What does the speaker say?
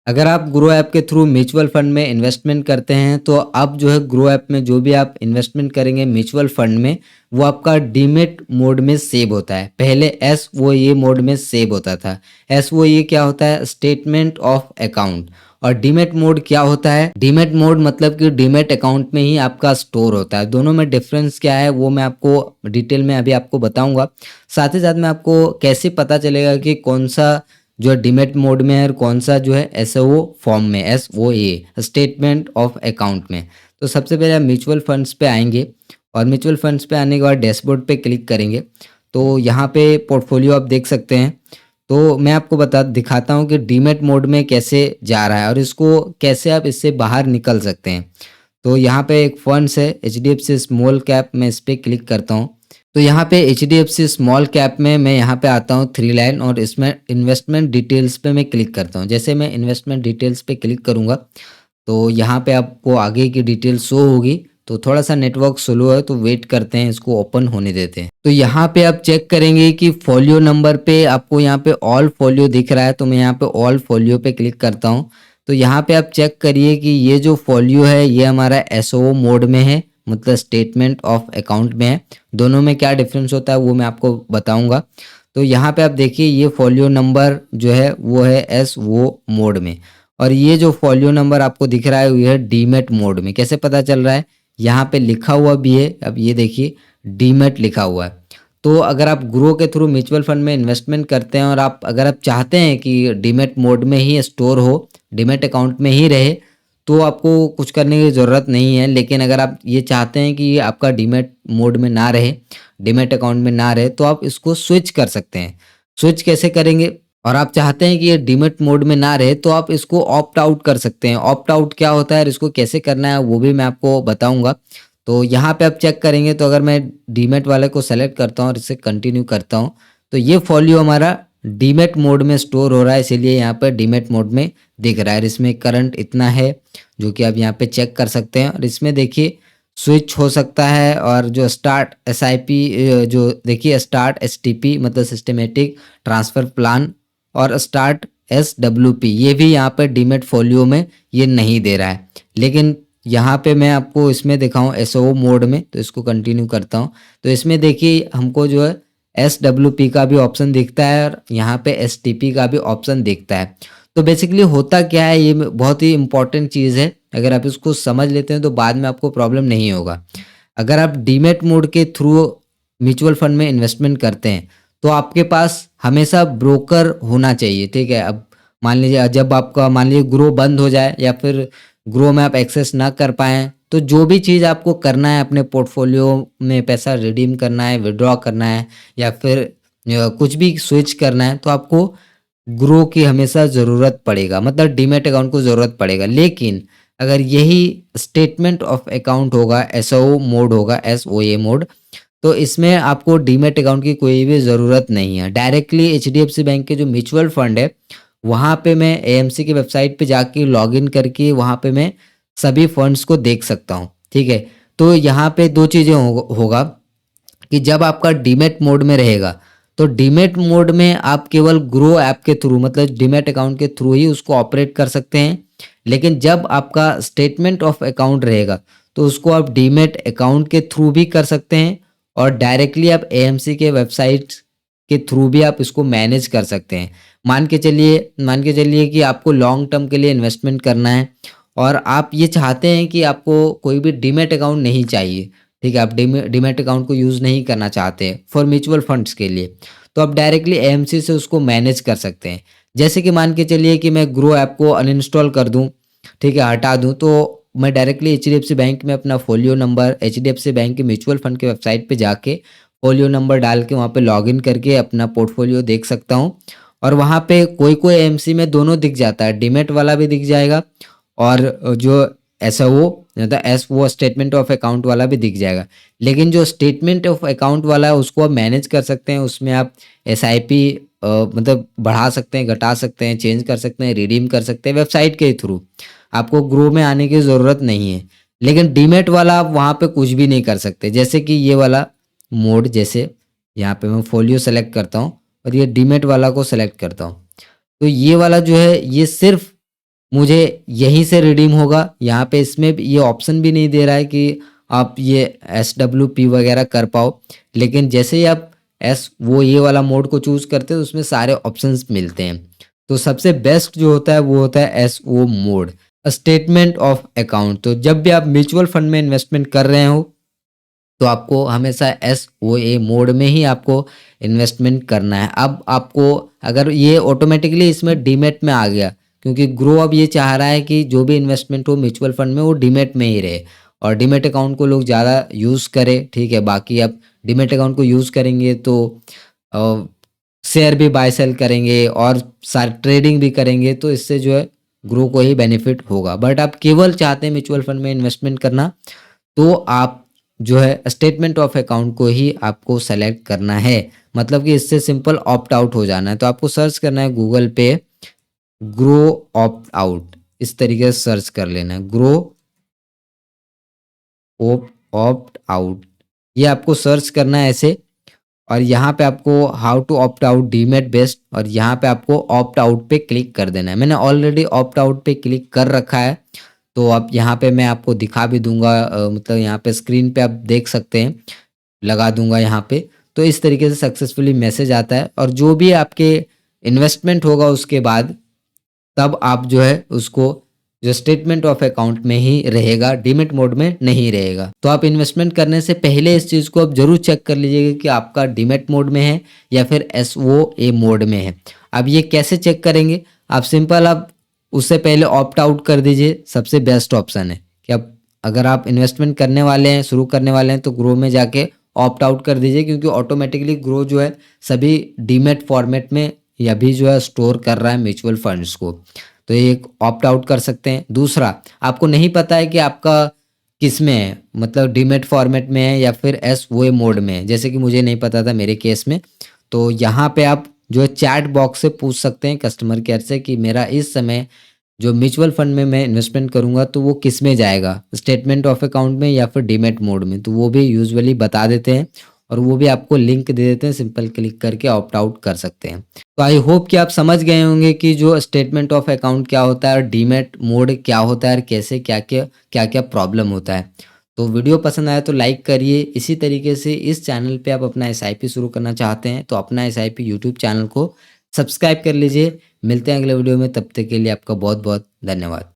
अगर आप grow app के थ्रू म्यूचुअल फंड में इन्वेस्टमेंट करते हैं तो अब जो है ग्रो ऐप में जो भी आप इन्वेस्टमेंट करेंगे म्यूचुअल फंड में वो आपका डीमेट मोड में सेव होता है। पहले एस वो ये मोड में सेव होता था। एस वो ये क्या होता है? Statement of account. और डीमेट मोड क्या होता है? डीमेट मोड मतलब कि डीमेट अकाउंट में ही आपका स्टोर होता है। दोनों में डिफरेंस क्या है वो मैं आपको डिटेल में अभी आपको बताऊंगा। साथ ही साथ मैं आपको कैसे पता चलेगा कि कौन सा जो डीमैट मोड में है और कौन सा जो है एसओ फॉर्म में, एसओए स्टेटमेंट ऑफ अकाउंट में। तो सबसे पहले आप म्यूचुअल फंड्स पे आएंगे और म्यूचुअल फंड्स पे आने के बाद डैशबोर्ड पे क्लिक करेंगे तो यहाँ पे पोर्टफोलियो आप देख सकते हैं। तो मैं आपको दिखाता हूँ कि डीमैट मोड में कैसे जा रहा है और इसको कैसे आप इससे बाहर निकल सकते हैं। तो यहाँ पे एक फंड्स है एचडीएफसी स्मॉल कैप, मैं इस पर क्लिक करता हूँ। तो यहाँ पे एचडीएफसी स्मॉल कैप में मैं यहाँ पे आता हूँ थ्री लाइन और इसमें इन्वेस्टमेंट डिटेल्स पे मैं क्लिक करता हूँ। जैसे मैं इन्वेस्टमेंट डिटेल्स पे क्लिक करूँगा तो यहाँ पे आपको आगे की डिटेल शो होगी। तो थोड़ा सा नेटवर्क स्लो है तो वेट करते हैं, इसको ओपन होने देते हैं। तो यहाँ पे आप चेक करेंगे कि फोलियो नंबर पे आपको यहाँ पे ऑल फोलियो दिख रहा है, तो मैं यहाँ पे ऑल फोलियो पे क्लिक करता हूँ। तो यहाँ पे आप चेक करिए कि ये जो फोलियो है ये हमारा एसओ मोड में है, मतलब स्टेटमेंट ऑफ अकाउंट में है। दोनों में क्या डिफरेंस होता है वो मैं आपको बताऊंगा। तो यहाँ पे आप देखिए ये फोलियो नंबर जो है वो है एस वो मोड में, और ये जो फोलियो नंबर आपको दिख रहा है वो है डीमेट मोड में। कैसे पता चल रहा है? यहाँ पे लिखा हुआ भी है, अब ये देखिए डीमेट लिखा हुआ है। तो अगर आप ग्रो के थ्रू म्यूचुअल फंड में इन्वेस्टमेंट करते हैं और अगर आप चाहते हैं कि डीमेट मोड में ही स्टोर हो, डीमेट अकाउंट में ही रहे, तो आपको कुछ करने की ज़रूरत नहीं है। लेकिन अगर आप ये चाहते हैं कि ये आपका डीमैट मोड में ना रहे, डीमैट अकाउंट में ना रहे, तो आप इसको स्विच कर सकते हैं। स्विच कैसे करेंगे? और आप चाहते हैं कि ये डीमैट मोड में ना रहे तो आप इसको ऑप्ट आउट कर सकते हैं। ऑप्ट आउट क्या होता है और इसको कैसे करना है वो भी मैं आपको बताऊंगा। तो यहाँ पे आप चेक करेंगे तो अगर मैं डीमैट वाले को सेलेक्ट करता हूँ और इसे कंटिन्यू करता हूँ तो ये फॉलियो हमारा डीमैट मोड में स्टोर हो रहा है, इसीलिए यहाँ पर डीमैट मोड में दिख रहा है। और इसमें करंट इतना है जो कि आप यहाँ पे चेक कर सकते हैं। और इसमें देखिए स्विच हो सकता है, और जो स्टार्ट एसआईपी जो देखिए स्टार्ट एसटीपी मतलब सिस्टमेटिक ट्रांसफर प्लान, और स्टार्ट एसडब्ल्यूपी ये भी यहाँ पे डीमेट फोलियो में ये नहीं दे रहा है। लेकिन यहाँ पे मैं आपको इसमें दिखाऊं एसओ मोड में, तो इसको कंटिन्यू करता हूँ। तो इसमें देखिए हमको जो है एसडब्ल्यूपी का भी ऑप्शन दिखता है और यहाँ पे एसटीपी का भी ऑप्शन दिखता है। तो बेसिकली होता क्या है, ये बहुत ही इंपॉर्टेंट चीज़ है। अगर आप इसको समझ लेते हैं तो बाद में आपको प्रॉब्लम नहीं होगा। अगर आप डीमेट मोड के थ्रू म्यूचुअल फंड में इन्वेस्टमेंट करते हैं तो आपके पास हमेशा ब्रोकर होना चाहिए, ठीक है। अब मान लीजिए जब आपका मान लीजिए ग्रो बंद हो जाए या फिर ग्रो में आप एक्सेस ना कर पाएँ, तो जो भी चीज़ आपको करना है अपने पोर्टफोलियो में पैसा रिडीम करना है, विड्रॉ करना है या फिर कुछ भी स्विच करना है, तो आपको ग्रो की हमेशा ज़रूरत पड़ेगा, मतलब डीमैट अकाउंट को ज़रूरत पड़ेगा। लेकिन अगर यही स्टेटमेंट ऑफ अकाउंट होगा, एसओ मोड होगा, एसओए मोड, तो इसमें आपको डीमैट अकाउंट की कोई भी ज़रूरत नहीं है। डायरेक्टली एचडीएफसी बैंक के जो म्यूचुअल फंड है वहाँ पे मैं एएमसी की वेबसाइट पे जाके लॉगिन करके वहाँ पे मैं सभी फंड्स को देख सकता हूँ, ठीक है। तो यहाँ पे दो चीज़ें होगा कि जब आपका डीमैट मोड में रहेगा तो डीमैट मोड में आप केवल ग्रो ऐप के थ्रू मतलब डीमैट अकाउंट के थ्रू ही उसको ऑपरेट कर सकते हैं। लेकिन जब आपका स्टेटमेंट ऑफ अकाउंट रहेगा तो उसको आप डीमैट अकाउंट के थ्रू भी कर सकते हैं, और डायरेक्टली आप एएमसी के वेबसाइट के थ्रू भी आप इसको मैनेज कर सकते हैं। मान के चलिए कि आपको लॉन्ग टर्म के लिए इन्वेस्टमेंट करना है और आप ये चाहते हैं कि आपको कोई भी डीमैट अकाउंट नहीं चाहिए, ठीक है। आप डीमैट अकाउंट को यूज़ नहीं करना चाहते हैं फॉर म्यूचुअल फंड्स के लिए, तो आप डायरेक्टली एएमसी से उसको मैनेज कर सकते हैं। जैसे कि मान के चलिए कि मैं ग्रो ऐप को अनइंस्टॉल कर दूं, ठीक है, हटा दूं, तो मैं डायरेक्टली एचडीएफसी बैंक में अपना फोलियो नंबर एचडीएफसी बैंक के म्यूचुअल फंड की वेबसाइट पे जाके फोलियो नंबर डाल के वहाँ पे लॉगिन करके अपना पोर्टफोलियो देख सकता हूँ। और वहाँ पे कोई कोई एएमसी में दोनों दिख जाता है, डीमैट वाला भी दिख जाएगा और जो ऐसा वो स्टेटमेंट ऑफ अकाउंट वाला भी दिख जाएगा। लेकिन जो स्टेटमेंट ऑफ अकाउंट वाला है उसको आप मैनेज कर सकते हैं, उसमें आप एसआईपी मतलब बढ़ा सकते हैं, घटा सकते हैं, चेंज कर सकते हैं, रिडीम कर सकते हैं वेबसाइट के थ्रू। आपको ग्रो में आने की ज़रूरत नहीं है। लेकिन डीमैट वाला आप वहाँ पे कुछ भी नहीं कर सकते। जैसे कि ये वाला मोड, जैसे यहाँ पे मैं फोलियो सेलेक्ट करता हूँ और ये डीमैट वाला को सेलेक्ट करता हूँ, तो ये वाला जो है ये सिर्फ मुझे यहीं से रिडीम होगा। यहाँ पे इसमें ये ऑप्शन भी नहीं दे रहा है कि आप ये SWP वगैरह कर पाओ, लेकिन जैसे ही आप वो ये वाला मोड को चूज़ करते हो तो उसमें सारे ऑप्शंस मिलते हैं। तो सबसे बेस्ट जो होता है वो होता है SO mode, statement of account. तो जब भी आप म्यूचुअल फंड में इन्वेस्टमेंट कर रहे हो तो आपको हमेशा SOA मोड में ही आपको इन्वेस्टमेंट करना है। अब आपको अगर ये ऑटोमेटिकली इसमें डीमैट में आ गया, क्योंकि ग्रो अब ये चाह रहा है कि जो भी इन्वेस्टमेंट हो म्यूचुअल फंड में वो डीमैट में ही रहे और डीमैट अकाउंट को लोग ज़्यादा यूज़ करें, ठीक है। बाकी अब डीमैट अकाउंट को यूज़ करेंगे तो शेयर भी बाय सेल करेंगे और सारे ट्रेडिंग भी करेंगे, तो इससे जो है ग्रो को ही बेनिफिट होगा। बट आप केवल चाहते हैं म्यूचुअल फंड में इन्वेस्टमेंट करना, तो आप जो है स्टेटमेंट ऑफ अकाउंट को ही आपको सेलेक्ट करना है। मतलब कि इससे सिंपल ऑप्ट आउट हो जाना है। तो आपको सर्च करना है गूगल पे ग्रो ऑप्ट आउट, इस तरीके से सर्च कर लेना है ग्रो ऑप्ट आउट, ये आपको सर्च करना है ऐसे। और यहाँ पे आपको how to opt out demat best, और यहाँ पे आपको ऑप्ट आउट पे क्लिक कर देना है। मैंने ऑलरेडी ऑप्ट आउट पे क्लिक कर रखा है, तो अब यहाँ पे मैं आपको दिखा भी दूंगा, मतलब यहाँ पे स्क्रीन पे आप देख सकते हैं, लगा दूंगा यहाँ पे। तो इस तरीके से सक्सेसफुली मैसेज आता है और जो भी आपके इन्वेस्टमेंट होगा उसके बाद तब आप जो है उसको जो स्टेटमेंट ऑफ अकाउंट में ही रहेगा, डीमैट मोड में नहीं रहेगा। तो आप इन्वेस्टमेंट करने से पहले इस चीज़ को आप जरूर चेक कर लीजिएगा कि आपका डीमैट मोड में है या फिर SOA मोड में है। अब ये कैसे चेक करेंगे, आप सिंपल आप उससे पहले ऑप्ट आउट कर दीजिए। सबसे बेस्ट ऑप्शन है कि आप अगर आप इन्वेस्टमेंट करने वाले हैं, शुरू करने वाले हैं, तो ग्रो में जाके ऑप्ट आउट कर दीजिए, क्योंकि ऑटोमेटिकली ग्रो जो है सभी डीमैट फॉर्मेट में या भी जो है स्टोर कर रहा है म्यूचुअल फंड्स को। तो ये एक ऑप्ट आउट कर सकते हैं। दूसरा, आपको नहीं पता है कि आपका किस में है, मतलब डीमैट फॉर्मेट में है या फिर SOA मोड में है, जैसे कि मुझे नहीं पता था मेरे केस में। तो यहाँ पे आप जो है चैट बॉक्स से पूछ सकते हैं कस्टमर केयर से कि मेरा इस समय जो म्यूचुअल फंड में मैं इन्वेस्टमेंट करूँगा तो वो किस में जाएगा, स्टेटमेंट ऑफ अकाउंट में या फिर डीमैट मोड में। तो वो भी यूजुअली बता देते हैं और वो भी आपको लिंक दे देते हैं, सिंपल क्लिक करके ऑप्ट आउट कर सकते हैं। तो आई होप कि आप समझ गए होंगे कि जो स्टेटमेंट ऑफ अकाउंट क्या होता है और डीमैट मोड क्या होता है और कैसे क्या क्या प्रॉब्लम होता है। तो वीडियो पसंद आया तो लाइक करिए। इसी तरीके से इस चैनल पे आप अपना SIP शुरू करना चाहते हैं तो अपना SIP यूट्यूब चैनल को सब्सक्राइब कर लीजिए। मिलते हैं अगले वीडियो में, तब तक के लिए आपका बहुत बहुत धन्यवाद।